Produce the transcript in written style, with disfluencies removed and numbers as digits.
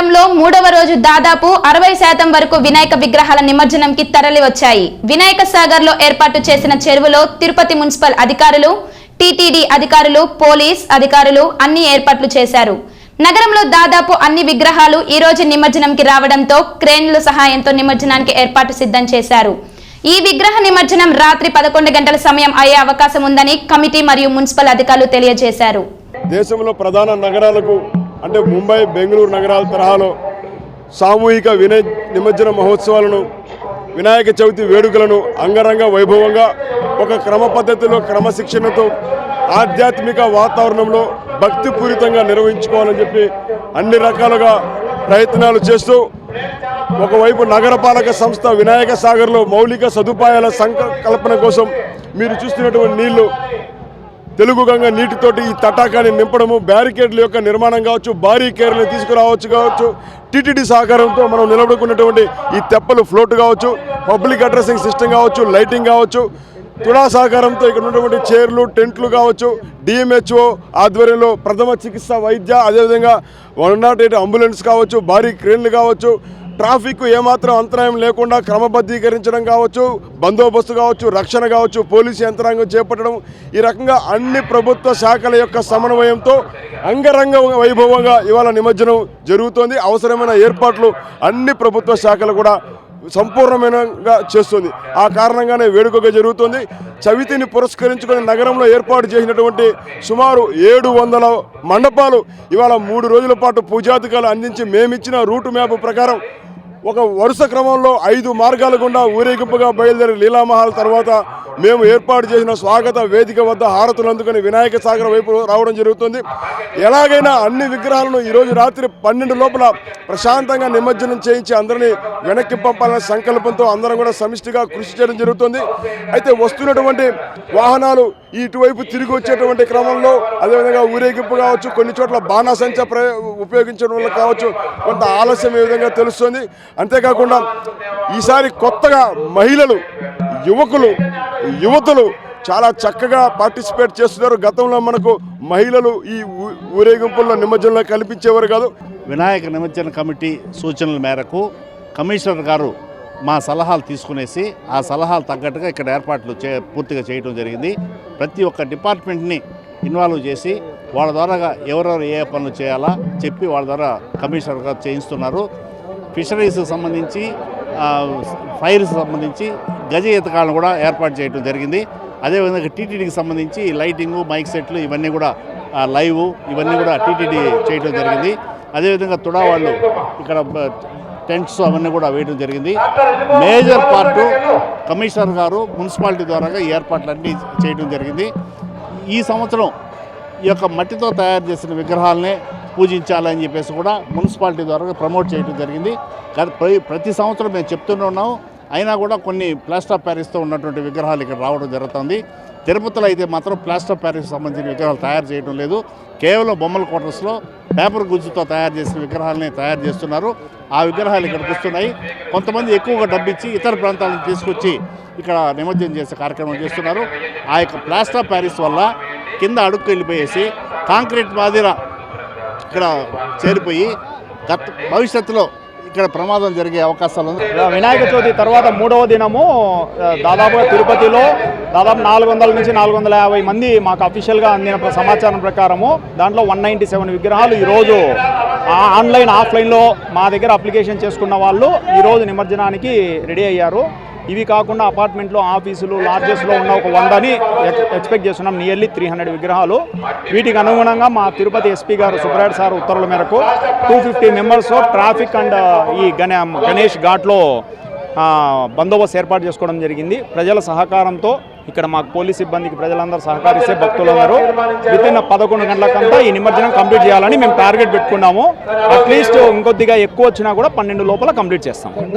నగరంలో మూడవ రోజు దాదాపు 60% వరకు వినాయక విగ్రహాల నిమజ్జనంకి తరలి వచ్చాయి. వినాయక సాగర్ లో ఏర్పాటు చేసిన చెరువులో తిరుపతి మున్సిపల్ అధికారులు, టీటీడీ అధికారులు, పోలీస్ అధికారులు అన్ని ఏర్పాట్లు చేశారు. నగరంలో దాదాపు అన్ని విగ్రహాలు ఈ రోజు నిమజ్జనంకి రావడంతో క్రేన్ల సహాయంతో నిమజ్జనానికి ఏర్పాటు సిద్ధం చేశారు. ఈ విగ్రహ నిమజ్జనం రాత్రి 11 గంటల సమయం అయ్యే అవకాశం ఉందని కమిటీ మరియు మున్సిపల్ అధికారులు తెలియజేశారు. దేశంలో ప్రధాన నగరాలకు అంటే ముంబై, బెంగళూరు నగరాల తరహాలో సామూహిక నిమజ్జన మహోత్సవాలను, వినాయక చవితి వేడుకలను అంగరంగ వైభవంగా ఒక క్రమ పద్ధతిలో, క్రమశిక్షణతో, ఆధ్యాత్మిక వాతావరణంలో భక్తిపూరితంగా నిర్వహించుకోవాలని చెప్పి అన్ని రకాలుగా ప్రయత్నాలు చేస్తూ ఒకవైపు నగరపాలక సంస్థ వినాయక సాగర్లో మౌలిక సదుపాయాల సంకల్పన కోసం మీరు చూస్తున్నటువంటి నీళ్లు తెలుగు గంగ నీటితోటి ఈ తటాకాన్ని నింపడము, బ్యారికేడ్ల యొక్క నిర్మాణం కావచ్చు, భారీ కేర్లను తీసుకురావచ్చు, టీటీడీ సహకారంతో మనం నిలబడుకున్నటువంటి ఈ తెప్పలు ఫ్లోట్ కావచ్చు, పబ్లిక్ అడ్రసింగ్ సిస్టమ్ కావచ్చు, లైటింగ్ కావచ్చు, తుడా సహకారంతో ఇక్కడ ఉన్నటువంటి చైర్లు, టెంట్లు కావచ్చు, డిఎంహెచ్ఓ ఆధ్వర్యంలో ప్రథమ చికిత్స వైద్య, అదేవిధంగా 108 అంబులెన్స్ కావచ్చు, భారీ క్రేన్లు కావచ్చు, ట్రాఫిక్ ఏమాత్రం అంతరాయం లేకుండా క్రమబద్ధీకరించడం కావచ్చు, బందోబస్తు కావచ్చు, రక్షణ కావచ్చు, పోలీసు యంత్రాంగం చేపట్టడం, ఈ రకంగా అన్ని ప్రభుత్వ శాఖల యొక్క సమన్వయంతో అంగరంగ వైభవంగా ఇవాళ నిమజ్జనం జరుగుతోంది. అవసరమైన ఏర్పాట్లు అన్ని ప్రభుత్వ శాఖలు కూడా సంపూర్ణమైనగా చేస్తుంది. ఆ కారణంగానే వేడుకగా జరుగుతుంది. చవితిని పురస్కరించుకొని నగరంలో ఏర్పాటు చేసినటువంటి సుమారు 700 మండపాలు ఇవాళ 3 రోజుల పాటు పూజాధికారులు అందించి మేమిచ్చిన రూట్ మ్యాప్ ప్రకారం ఒక వరుస క్రమంలో 5 మార్గాల గుండా ఊరేగింపుగా బయలుదేరి లీలామహాల్ తర్వాత మేము ఏర్పాటు చేసిన స్వాగత వేదిక వద్ద హారతులు అందుకొని వినాయక సాగర్ వైపు రావడం జరుగుతుంది. ఎలాగైనా అన్ని విగ్రహాలను ఈరోజు రాత్రి 12 లోపల ప్రశాంతంగా నిమజ్జనం చేయించి అందరినీ వెనక్కి పంపాలనే సంకల్పంతో అందరం కూడా సమిష్టిగా కృషి చేయడం జరుగుతుంది. అయితే వస్తున్నటువంటి వాహనాలు ఇటువైపు తిరిగి వచ్చేటువంటి క్రమంలో, అదేవిధంగా ఊరేగింపు కావచ్చు, కొన్ని చోట్ల బాణాసంచ ఉపయోగించడం వల్ల కావచ్చు కొంత ఆలస్యం ఏ విధంగా తెలుస్తుంది. అంతేకాకుండా ఈసారి కొత్తగా మహిళలు, యువతులు చాలా చక్కగా పార్టిసిపేట్ చేస్తున్నారు. గతంలో మనకు మహిళలు ఈ ఊరేగింపుల్లో నిమజ్జనంలో కనిపించేవారు కాదు. వినాయక నిమజ్జన కమిటీ సూచనల మేరకు కమిషనర్ గారు మా సలహాలు తీసుకునేసి ఆ సలహాలు తగ్గట్టుగా ఇక్కడ ఏర్పాట్లు పూర్తిగా చేయడం జరిగింది. ప్రతి ఒక్క డిపార్ట్మెంట్ని ఇన్వాల్వ్ చేసి వాళ్ళ ద్వారా ఎవరెవరు ఏ పనులు చేయాలా చెప్పి వాళ్ళ ద్వారా కమిషనర్ గారు చేయిస్తున్నారు. ఫిషరీస్కి సంబంధించి, ఫైర్స్కి సంబంధించి గజ ఈతకాలను కూడా ఏర్పాటు చేయడం జరిగింది. అదేవిధంగా టీటీడీకి సంబంధించి లైటింగు, మైక్ సెట్లు ఇవన్నీ కూడా లైవ్ ఇవన్నీ కూడా టీటీడీ చేయడం జరిగింది. అదేవిధంగా తుడా వాళ్ళు ఇక్కడ టెంట్స్ అవన్నీ కూడా వేయడం జరిగింది. మేజర్ పార్టు కమిషనర్ గారు మున్సిపాలిటీ ద్వారా ఈ ఏర్పాట్లన్నీ చేయడం జరిగింది. ఈ సంవత్సరం ఈ యొక్క మట్టితో తయారు చేసిన విగ్రహాలనే పూజించాలని చెప్పేసి కూడా మున్సిపాలిటీ ద్వారా ప్రమోట్ చేయడం జరిగింది. ప్రతి సంవత్సరం మేము చెప్తూనే ఉన్నాం. అయినా కూడా కొన్ని ప్లాస్టర్ ఆఫ్ ప్యారిస్తో ఉన్నటువంటి విగ్రహాలు ఇక్కడ రావడం జరుగుతుంది. తిరుపతిలో అయితే మాత్రం ప్లాస్టర్ ఆఫ్ ప్యారిస్ సంబంధించిన విగ్రహాలు తయారు చేయడం లేదు. కేవలం బొమ్మల క్వార్టర్స్లో పేపర్ గుజ్జుతో తయారు చేసిన విగ్రహాలని తయారు చేస్తున్నారు. ఆ విగ్రహాలు ఇక్కడికి వస్తున్నాయి. కొంతమంది ఎక్కువగా డబ్బిచ్చి ఇతర ప్రాంతాలను తీసుకొచ్చి ఇక్కడ నిమజ్జనం చేసే కార్యక్రమం చేస్తున్నారు. ఆ యొక్క ప్లాస్టర్ ఆఫ్ ప్యారిస్ వల్ల కింద అడుక్కు వెళ్ళిపోయేసి కాంక్రీట్ మాదిర ఇక్కడ చేరిపోయి భవిష్యత్తులో ఇక్కడ ప్రమాదం జరిగే అవకాశాలు ఉంది. వినాయక చవితి తర్వాత 3వ దినము దాదాపుగా తిరుపతిలో దాదాపు 400 నుంచి 450 మంది మాకు అఫీషియల్గా అందిన సమాచారం ప్రకారము దాంట్లో 197 విగ్రహాలు ఈరోజు ఆన్లైన్, ఆఫ్లైన్లో మా దగ్గర అప్లికేషన్ చేసుకున్న వాళ్ళు ఈరోజు నిమజ్జనానికి రెడీ అయ్యారు. ఇవి కాకుండా అపార్ట్మెంట్లో, ఆఫీసులు, లాడ్జెస్లో ఉన్న ఒక 100ని ఎక్స్పెక్ట్ చేస్తున్నాం. నియర్లీ 300 విగ్రహాలు. వీటికి అనుగుణంగా మా తిరుపతి ఎస్పీ గారు సుబ్రాయుడు సార్ ఉత్తర్వుల మేరకు 250 మెంబర్స్ ట్రాఫిక్ అండ్ ఈ గణేష్ ఘాట్లో బందోబస్తు ఏర్పాటు చేసుకోవడం జరిగింది. ప్రజల సహకారంతో ఇక్కడ మాకు పోలీస్ సిబ్బందికి ప్రజలందరూ సహకరిస్తే భక్తులందరూ వితిన్ 11 గంటలకంతా ఈ నిమజ్జనం కంప్లీట్ చేయాలని మేము టార్గెట్ పెట్టుకున్నాము. అట్లీస్ట్ ఇంకొద్దిగా ఎక్కువ వచ్చినా కూడా 12 లోపల కంప్లీట్ చేస్తాం.